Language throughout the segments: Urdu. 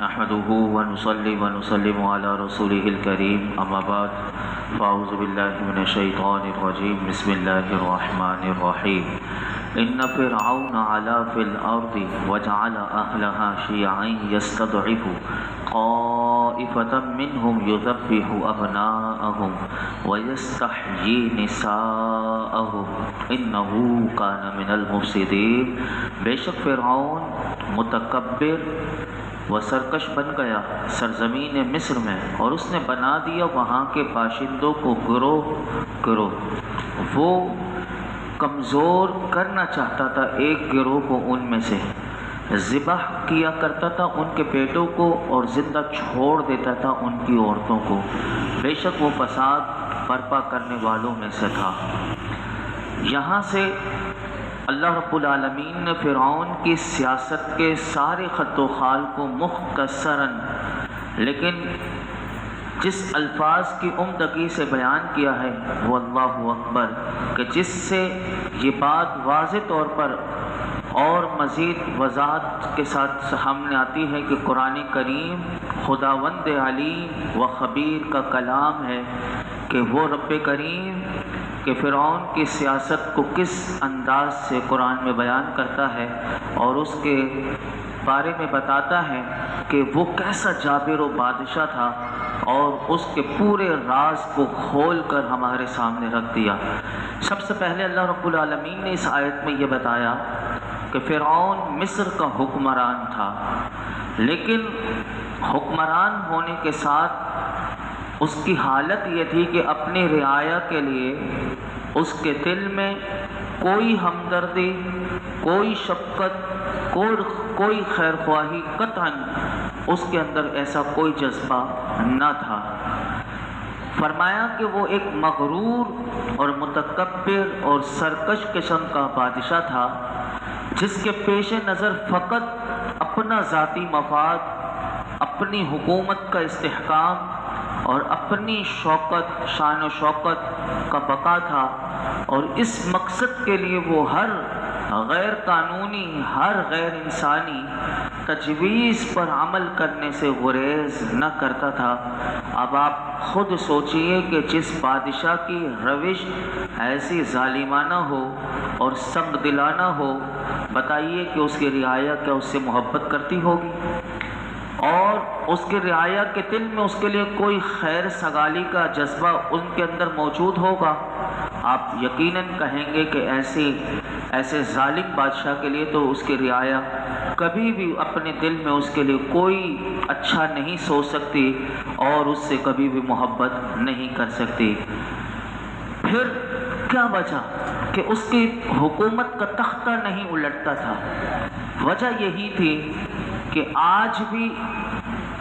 نحمده ونصلي ونسلم على رسوله الكريم أما بعد فأعوذ بالله من الشيطان الرجيم بسم الله الرحمن الرحيم إن فرعون علا في الأرض وجعل أهلها شيعا يستضعف طائفة منهم يذبح أبناءهم ويستحيي نساءهم إنه كان من المفسدين۔ بے شک فرعون متکبر وہ سرکش بن گیا سرزمین مصر میں، اور اس نے بنا دیا وہاں کے باشندوں کو گروہ گروہ۔ وہ کمزور کرنا چاہتا تھا ایک گروہ کو، ان میں سے ذبح کیا کرتا تھا ان کے بیٹوں کو اور زندہ چھوڑ دیتا تھا ان کی عورتوں کو۔ بے شک وہ فساد برپا کرنے والوں میں سے تھا۔ یہاں سے اللہ رب العالمین نے فرعون کی سیاست کے سارے خط و خال کو مختصراً لیکن جس الفاظ کی عمدگی سے بیان کیا ہے وہ اللہ اکبر، کہ جس سے یہ بات واضح طور پر اور مزید وضاحت کے ساتھ سامنے آتی ہے کہ قرآن کریم خداوند علیم و خبیر کا کلام ہے، کہ وہ رب کریم کہ فرعون کی سیاست کو کس انداز سے قرآن میں بیان کرتا ہے اور اس کے بارے میں بتاتا ہے کہ وہ کیسا جابر و بادشاہ تھا، اور اس کے پورے راز کو کھول کر ہمارے سامنے رکھ دیا۔ سب سے پہلے اللہ رب العالمین نے اس آیت میں یہ بتایا کہ فرعون مصر کا حکمران تھا، لیکن حکمران ہونے کے ساتھ اس کی حالت یہ تھی کہ اپنی رعایا کے لیے اس کے دل میں کوئی ہمدردی، کوئی شفقت، کوئی خیر خواہی قطعاً اس کے اندر ایسا کوئی جذبہ نہ تھا۔ فرمایا کہ وہ ایک مغرور اور متکبر اور سرکش قسم کا بادشاہ تھا، جس کے پیش نظر فقط اپنا ذاتی مفاد، اپنی حکومت کا استحکام اور اپنی شوکت، شان و شوکت کا بقا تھا، اور اس مقصد کے لیے وہ ہر غیر قانونی، ہر غیر انسانی تجویز پر عمل کرنے سے گریز نہ کرتا تھا۔ اب آپ خود سوچئے کہ جس بادشاہ کی روش ایسی ظالمانہ ہو اور سنگ دلانہ ہو، بتائیے کہ اس کی رعایا کیا اس سے محبت کرتی ہوگی، اور اس کے رعایا کے دل میں اس کے لیے کوئی خیر سگالی کا جذبہ ان کے اندر موجود ہوگا؟ آپ یقیناً کہیں گے کہ ایسے ظالم بادشاہ کے لیے تو اس کی رعایا کبھی بھی اپنے دل میں اس کے لیے کوئی اچھا نہیں سوچ سکتی اور اس سے کبھی بھی محبت نہیں کر سکتی۔ پھر کیا وجہ کہ اس کی حکومت کا تختہ نہیں الٹتا تھا؟ وجہ یہی تھی کہ آج بھی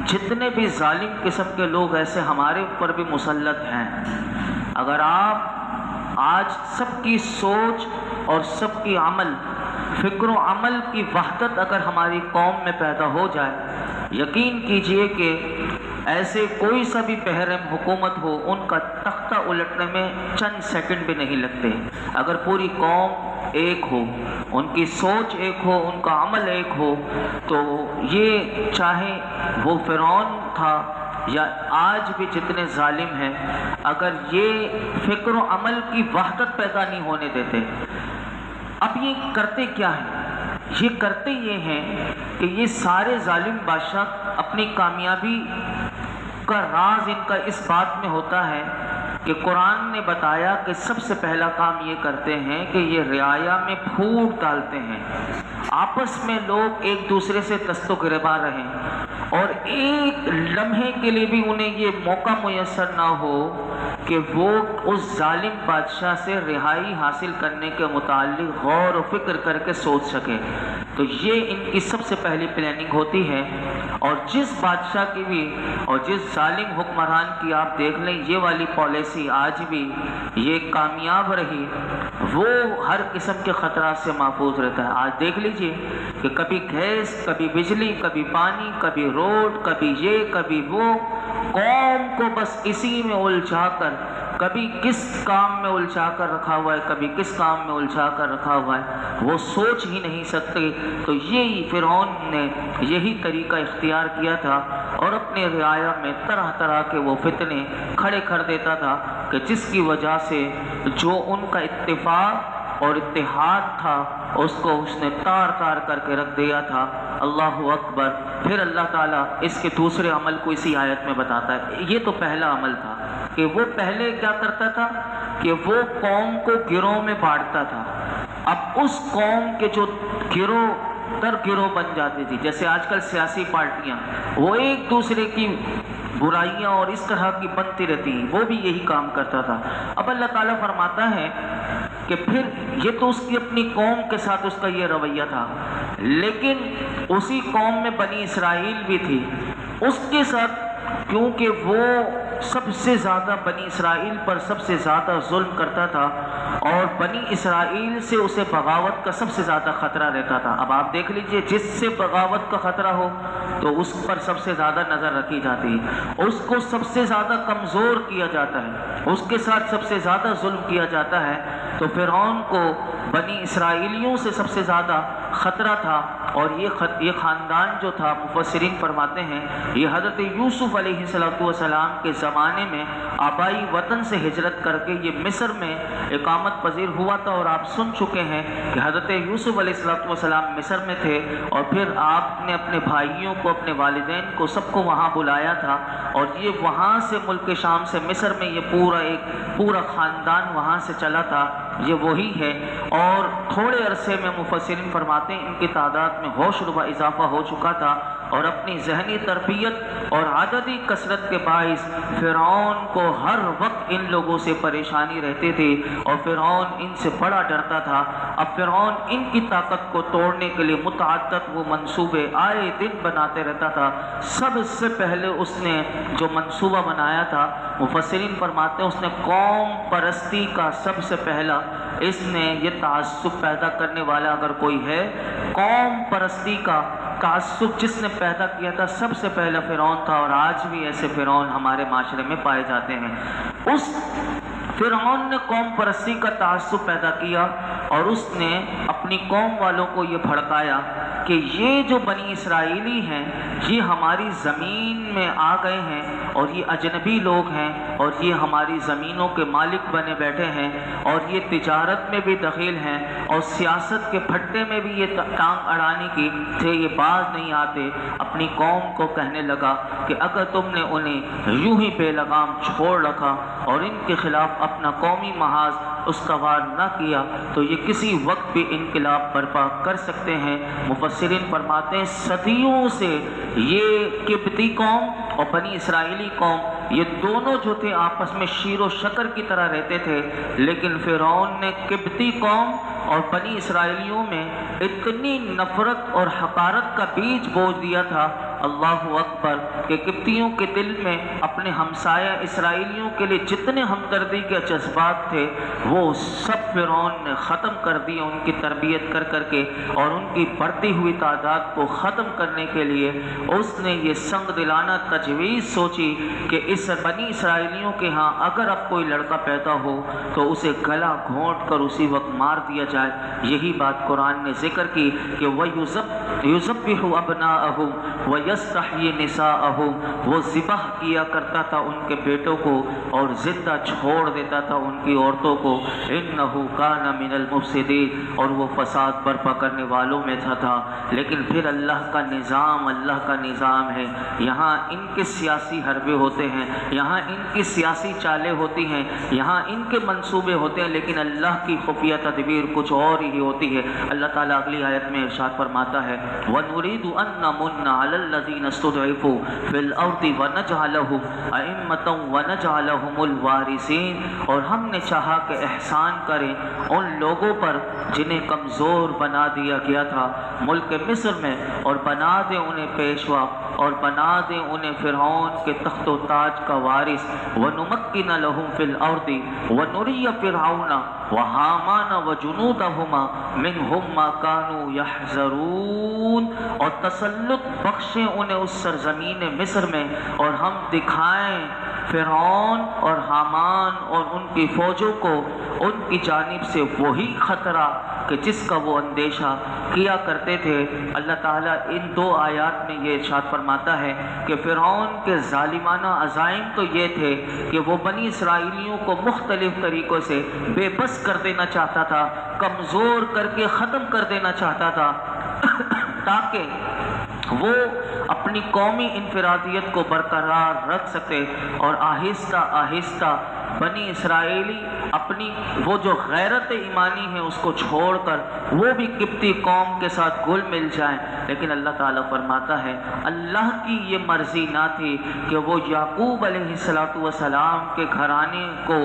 جتنے بھی ظالم قسم کے لوگ ایسے ہمارے اوپر بھی مسلط ہیں، اگر آپ آج سب کی سوچ اور سب کی عمل، فکر و عمل کی وحدت اگر ہماری قوم میں پیدا ہو جائے، یقین کیجئے کہ ایسے کوئی سا بھی بحرم حکومت ہو، ان کا تختہ الٹنے میں چند سیکنڈ بھی نہیں لگتے۔ اگر پوری قوم ایک ہو، ان کی سوچ ایک ہو، ان کا عمل ایک ہو، تو یہ چاہے وہ فرعون تھا یا آج بھی جتنے ظالم ہیں، اگر یہ فکر و عمل کی وحدت پیدا نہیں ہونے دیتے۔ اب یہ کرتے کیا ہیں؟ یہ کرتے یہ ہیں کہ یہ سارے ظالم بادشاہ اپنی کامیابی کا راز ان کا اس بات میں ہوتا ہے کہ قرآن نے بتایا کہ سب سے پہلا کام یہ کرتے ہیں کہ یہ رعایا میں پھوٹ ڈالتے ہیں، آپس میں لوگ ایک دوسرے سے دست و گریباں رہیں، اور ایک لمحے کے لیے بھی انہیں یہ موقع میسر نہ ہو کہ وہ اس ظالم بادشاہ سے رہائی حاصل کرنے کے متعلق غور و فکر کر کے سوچ سکے۔ تو یہ ان کی سب سے پہلی پلاننگ ہوتی ہے، اور جس بادشاہ کی بھی اور جس ظالم حکمران کی آپ دیکھ لیں یہ والی پالیسی آج بھی یہ کامیاب رہی، وہ ہر قسم کے خطرات سے محفوظ رہتا ہے۔ آج دیکھ لیجئے کہ کبھی گیس، کبھی بجلی، کبھی پانی، کبھی روڈ، کبھی یہ کبھی وہ، قوم کو بس اسی میں الجھا کر کبھی کس کام میں الجھا کر رکھا ہوا ہے، کبھی کس کام میں الجھا کر رکھا ہوا ہے، وہ سوچ ہی نہیں سکتے۔ تو یہی فرعون نے یہی طریقہ اختیار کیا تھا اور اپنے رعایا میں طرح طرح کے وہ فتنے کھڑے کر دیتا تھا کہ جس کی وجہ سے جو ان کا اتفاق اور اتحاد تھا اس نے تار تار کر کے رکھ دیا تھا۔ اللہ اکبر۔ پھر اللہ تعالیٰ اس کے دوسرے عمل کو اسی آیت میں بتاتا ہے۔ یہ تو پہلا عمل تھا کہ وہ پہلے کیا کرتا تھا کہ وہ قوم کو گروہ میں بانٹتا تھا۔ اب اس قوم کے جو گروہ در گروہ بن جاتی تھی، جیسے آج کل سیاسی پارٹیاں وہ ایک دوسرے کی برائیاں اور اس طرح کی بنتی رہتی ہیں، وہ بھی یہی کام کرتا تھا۔ اب اللہ تعالیٰ فرماتا ہے کہ پھر یہ تو اس کی اپنی قوم کے ساتھ اس کا یہ رویہ تھا، لیکن اسی قوم میں بنی اسرائیل بھی تھی، اس کے ساتھ کیونکہ وہ سب سے زیادہ بنی اسرائیل پر سب سے زیادہ ظلم کرتا تھا اور بنی اسرائیل سے اسے بغاوت کا سب سے زیادہ خطرہ رہتا تھا۔ اب آپ دیکھ لیجئے، جس سے بغاوت کا خطرہ ہو تو اس پر سب سے زیادہ نظر رکھی جاتی ہے، اس کو سب سے زیادہ کمزور کیا جاتا ہے، اس کے ساتھ سب سے زیادہ ظلم کیا جاتا ہے۔ تو فرعون کو بنی اسرائیلیوں سے سب سے زیادہ خطرہ تھا، اور یہ خاندان جو تھا، مفسرین فرماتے ہیں یہ حضرت یوسف علیہ السلام کے زمانے میں آبائی وطن سے ہجرت کر کے یہ مصر میں اقامت پذیر ہوا تھا، اور آپ سن چکے ہیں کہ حضرت یوسف علیہ السلام مصر میں تھے، اور پھر آپ نے اپنے بھائیوں کو، اپنے والدین کو، سب کو وہاں بلایا تھا، اور یہ وہاں سے ملک شام سے مصر میں یہ پورا خاندان وہاں سے چلا تھا، یہ وہی ہے۔ اور تھوڑے عرصے میں مفسرین فرماتے ہیں ان کی تعداد میں ہوش ربا اضافہ ہو چکا تھا، اور اپنی ذہنی تربیت اور عددی کثرت کے باعث فرعون کو ہر وقت ان لوگوں سے پریشانی رہتی تھی، اور فرعون ان سے بڑا ڈرتا تھا۔ اب فرعون ان کی طاقت کو توڑنے کے لیے متعدد وہ منصوبے آئے دن بناتے رہتا تھا۔ سب سے پہلے اس نے جو منصوبہ بنایا تھا، مفسرین فرماتے ہیں اس نے قوم پرستی کا سب سے پہلا، اس نے یہ تعصب پیدا کرنے والا اگر کوئی ہے، قوم پرستی کا تعصب جس نے پیدا کیا تھا سب سے پہلا فرعون تھا، اور آج بھی ایسے فرعون ہمارے معاشرے میں پائے جاتے ہیں۔ اس فرعون نے قوم پرستی کا تعصب پیدا کیا، اور اس نے اپنی قوم والوں کو یہ بھڑکایا کہ یہ جو بنی اسرائیلی ہیں یہ ہماری زمین میں آ گئے ہیں، اور یہ اجنبی لوگ ہیں، اور یہ ہماری زمینوں کے مالک بنے بیٹھے ہیں، اور یہ تجارت میں بھی دخیل ہیں، اور سیاست کے پھٹے میں بھی یہ ٹانگ اڑانے کی تھے، یہ باز نہیں آتے۔ اپنی قوم کو کہنے لگا کہ اگر تم نے انہیں یوں ہی بے لگام چھوڑ رکھا اور ان کے خلاف اپنا قومی محاذ استوار نہ کیا تو یہ کسی وقت بھی انقلاب برپا کر سکتے ہیں۔ مفسرین فرماتے ہیں صدیوں سے یہ قبطی قوم اور بنی اسرائیلی قوم یہ دونوں جو تھے آپس میں شیر و شکر کی طرح رہتے تھے، لیکن فرعون نے قبطی قوم اور بنی اسرائیلیوں میں اتنی نفرت اور حقارت کا بیج بو دیا تھا، اللہ اکبر، کہ قبطیوں کے دل میں اپنے ہمسایہ اسرائیلیوں کے لیے جتنے ہمدردی کے جذبات تھے وہ سب فرعون نے ختم کر دیے، ان کی تربیت کر کر کے، اور ان کی بڑھتی ہوئی تعداد کو ختم کرنے کے لیے اس نے یہ سنگ دلانہ تجویز سوچی کہ اس بنی اسرائیلیوں کے ہاں اگر اب کوئی لڑکا پیدا ہو تو اسے گلا گھونٹ کر اسی وقت مار دیا جائے۔ یہی بات قرآن نے ذکر کی کہ وَيُذَبِّحُ أَبْنَاءَهُمْ وَيَسْتَحْيِي نِسَاءَهُمْ، وہ ذبح کیا کرتا تھا ان کے بیٹوں کو اور زندہ چھوڑ دیتا تھا ان کی عورتوں کو۔ إِنَّهُ كَانَ مِنَ الْمُفْسِدِينَ، اور وہ فساد برپا کرنے والوں میں تھا۔ لیکن پھر اللہ کا نظام ہے، یہاں ان کے سیاسی حربے ہوتے ہیں، یہاں ان کی سیاسی چالیں ہوتی ہیں، یہاں ان کے منصوبے ہوتے ہیں، لیکن اللہ کی خفیہ تدبیر کچھ اور ہی ہوتی ہے۔ اللہ تعالیٰ اگلی آیت میں ارشاد فرماتا ہے وَنُرِيدُ أَن نَّمُنَّ عَلَى الَّذِينَ اسْتُضْعِفُوا فِي الْأَرْضِ وَنَجْعَلَهُمْ أَئِمَّةً وَنَجْعَلَهُمُ الْوَارِثِينَ، اور ہم نے چاہا کہ احسان کریں ان لوگوں پر جنہیں کمزور بنا دیا گیا تھا ملک مصر میں، اور بنا دیں انہیں پیشوا، اور بنا دیں انہیں فرعون کے تخت و تاج کا وارث۔ وَنُمَكِّنَ لَهُمْ فِي الْأَرْضِ وَنُرِيَ فِرْعَوْنَ وَهَامَانَ وَجُنُودَهُمَا مِنْهُمْ مَا كَانُوا يَحْذَرُونَ، اور تسلط بخشیں انہیں اس سرزمین مصر میں، اور ہم دکھائیں فرعون اور حامان اور ان کی فوجوں کو ان کی جانب سے وہی خطرہ کہ جس کا وہ اندیشہ کیا کرتے تھے۔ اللہ تعالیٰ ان دو آیات میں یہ ارشاد فرماتا ہے کہ فرعون کے ظالمانہ عزائم تو یہ تھے کہ وہ بنی اسرائیلیوں کو مختلف طریقوں سے بے بس کر دینا چاہتا تھا، کمزور کر کے ختم کر دینا چاہتا تھا تاکہ وہ اپنی قومی انفرادیت کو برقرار رکھ سکے، اور آہستہ آہستہ بنی اسرائیلی اپنی وہ جو غیرت ایمانی ہے اس کو چھوڑ کر وہ بھی قبطی قوم کے ساتھ گل مل جائیں۔ لیکن اللہ تعالیٰ فرماتا ہے اللہ کی یہ مرضی نہ تھی کہ وہ یعقوب علیہ السلام کے گھرانے کو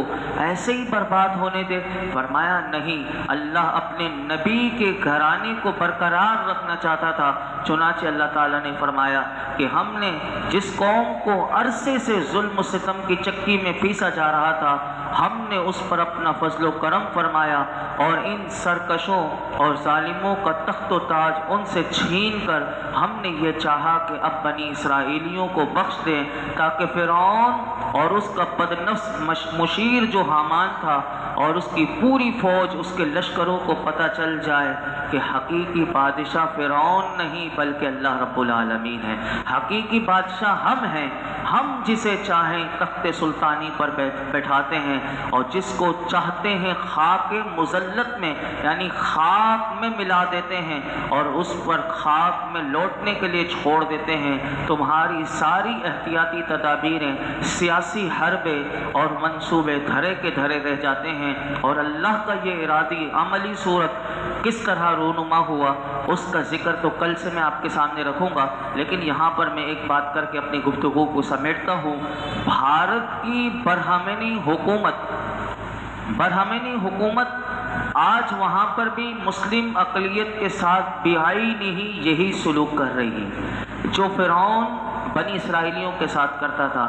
ایسے ہی برباد ہونے دے۔ فرمایا نہیں، اللہ اپنے نبی کے گھرانے کو برقرار رکھنا چاہتا تھا۔ چنانچہ اللہ تعالیٰ نے فرمایا کہ ہم نے جس قوم کو عرصے سے ظلم و ستم کی چکی میں پیسا جا رہا تھا، ہم نے اس پر اپنا فضل و کرم فرمایا، اور ان سرکشوں اور ظالموں کا تخت و تاج ان سے چھین کر ہم نے یہ چاہا کہ اب بنی اسرائیلیوں کو بخش دیں، تاکہ فرعون اور اس کا بدنفس مشیر جو حامان تھا اور اس کی پوری فوج، اس کے لشکروں کو پتہ چل جائے کہ حقیقی بادشاہ فرعون نہیں بلکہ اللہ رب العالمین ہے، حقیقی بادشاہ ہم ہیں، ہم جسے چاہیں تخت سلطانی پر بیٹھاتے ہیں، اور جس کو چاہتے ہیں خاک مذلت میں یعنی خاک میں ملا دیتے ہیں اور اس پر خاک میں لوٹنے کے لیے چھوڑ دیتے ہیں۔ تمہاری ساری احتیاطی تدابیریں، سیاسی حربیں اور منصوبے دھرے کے دھرے رہ جاتے ہیں، اور اللہ کا یہ ارادی عملی صورت کس طرح رونما ہوا اس کا ذکر تو کل سے میں آپ کے سامنے رکھوں گا، لیکن یہاں پر میں ایک بات کر کے اپنی گفتگو کو سمیٹتا ہوں۔ بھارت کی برہمنی حکومت آج وہاں پر بھی مسلم اقلیت کے ساتھ بیائی ہی یہی سلوک کر رہی ہے جو فرعون بنی اسرائیلیوں کے ساتھ کرتا تھا۔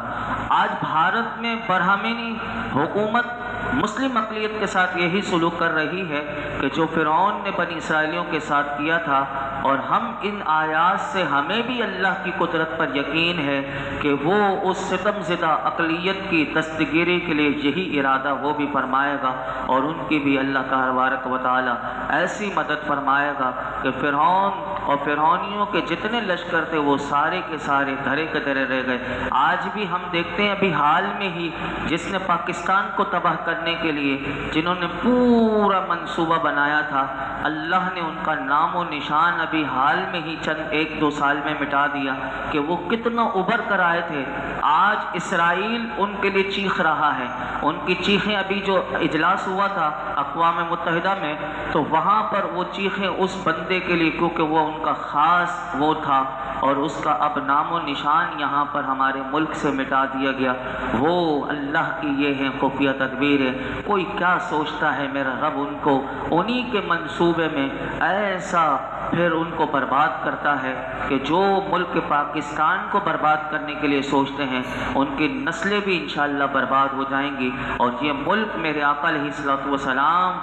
آج بھارت میں برہمنی حکومت مسلم اقلیت کے ساتھ یہی سلوک کر رہی ہے کہ جو فرعون نے بنی اسرائیلیوں کے ساتھ کیا تھا، اور ہم ان آیات سے ہمیں بھی اللہ کی قدرت پر یقین ہے کہ وہ اس ستم زدہ اقلیت کی دستگیری کے لیے یہی ارادہ وہ بھی فرمائے گا، اور ان کی بھی اللہ تبارک و تعالی ایسی مدد فرمائے گا کہ فرعون اور فرعونیوں کے جتنے لشکر تھے وہ سارے کے سارے دھرے کے دھرے رہ گئے۔ آج بھی ہم دیکھتے ہیں، ابھی حال میں ہی جس نے پاکستان کو تباہ کرنے کے لیے جنہوں نے پورا منصوبہ بنایا تھا، اللہ نے ان کا نام و نشان ابھی حال میں ہی چند 1-2 سال میں مٹا دیا کہ وہ کتنا ابھر کر آئے تھے۔ آج اسرائیل ان کے لیے چیخ رہا ہے، ان کی چیخیں ابھی جو اجلاس ہوا تھا اقوام متحدہ میں تو وہاں پر وہ چیخیں اس بندے کے لیے، کیونکہ وہ ان کا خاص وہ تھا، اور اس کا اب نام و نشان یہاں پر ہمارے ملک سے مٹا دیا گیا۔ وہ اللہ کی یہ ہیں خفیہ تدبیریں، کوئی کیا سوچتا ہے میرا رب ان کو انہی کے منصوبے میں ایسا پھر ان کو برباد کرتا ہے کہ جو ملک پاکستان کو برباد کرنے کے لیے سوچتے ہیں ان کی نسلیں بھی انشاءاللہ برباد ہو جائیں گی، اور یہ ملک میرے آقا علیہ الصلوۃ والسلام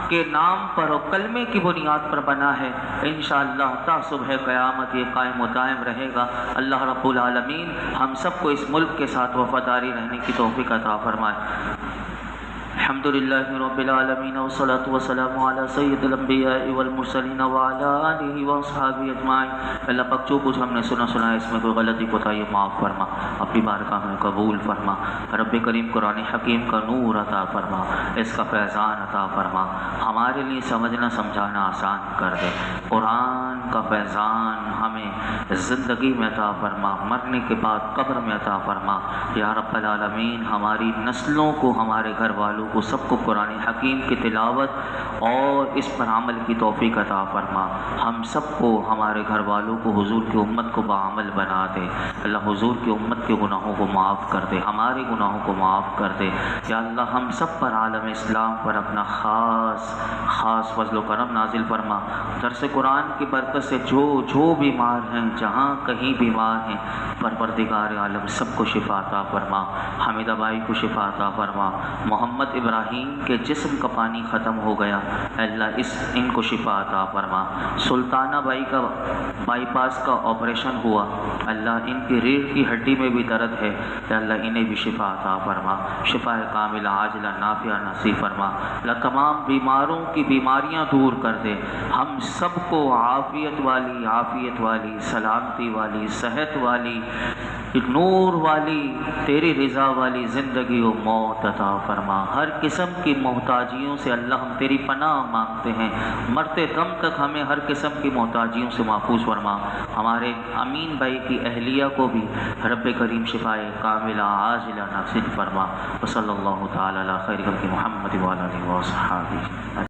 کے نام پر اور کلمے کی بنیاد پر بنا ہے، انشاءاللہ تا صبح قیامت یہ قائم و دائم رہے گا۔ اللہ رب العالمین ہم سب کو اس ملک کے ساتھ وفاداری رہنے کی توفیق عطا فرمائے۔ الحمدللہ رب العالمین والصلاة والسلام علی سید الانبیاء والمرسلین وعلی آلہ واصحابہ اجمعین۔ اللہ پاک جو کچھ ہم نے سنا ہے اس میں کوئی غلطی کوتاہی معاف فرما، اپنی بارگاہ میں قبول فرما۔ رب کریم قرآن حکیم کا نور عطا فرما، اس کا فیضان عطا فرما، ہمارے لیے سمجھنا سمجھانا آسان کر دے۔ قرآن کا فیضان ہمیں زندگی میں عطا فرما، مرنے کے بعد قبر میں عطا فرما۔ یا رب العالمین ہماری نسلوں کو، ہمارے گھر والوں کو، سب کو قرآن حکیم کی تلاوت اور اس پر عمل کی توفیق عطا فرما۔ ہم سب کو، ہمارے گھر والوں کو، حضور کی امت کو باعمل بنا دے۔ اللہ حضور کی امت کے گناہوں کو معاف کر دے، ہمارے گناہوں کو معاف کر دے۔ یا اللہ ہم سب پر عالم اسلام پر اپنا خاص فضل و کرم نازل فرما۔ درس قرآن کی برکت سے جو بیمار ہیں، جہاں کہیں بیمار ہیں، پروردگار عالم سب کو شفا عطا فرما۔ حمیدہ بھائی کو شفا عطا فرما، محمد ابراہیم کے جسم کا پانی ختم ہو گیا، اے اللہ ان کو شفا عطا فرما۔ سلطانہ بائی کا بائی پاس کا آپریشن ہوا، اللہ ان کی ریڑھ کی ہڈی میں بھی درد ہے، اے اللہ انہیں بھی شفا عطا فرما، شفا کاملہ عاجلہ نافعہ نصیب فرما۔ اللہ تمام بیماروں کی بیماریاں دور کر دے، ہم سب کو عافیت والی سلامتی والی صحت والی نور والی تیری رضا والی زندگی و موت عطا فرما۔ ہر قسم کی محتاجیوں سے اللہ ہم تیری پناہ مانگتے ہیں، مرتے دم تک ہمیں ہر قسم کی محتاجیوں سے محفوظ فرما۔ ہمارے امین بھائی کی اہلیہ کو بھی رب کریم شفائے کاملہ عاجلہ نصیب فرما۔ وصلی اللہ تعالی علی خیر خلق محمد وعلی آلہ وصحبہ۔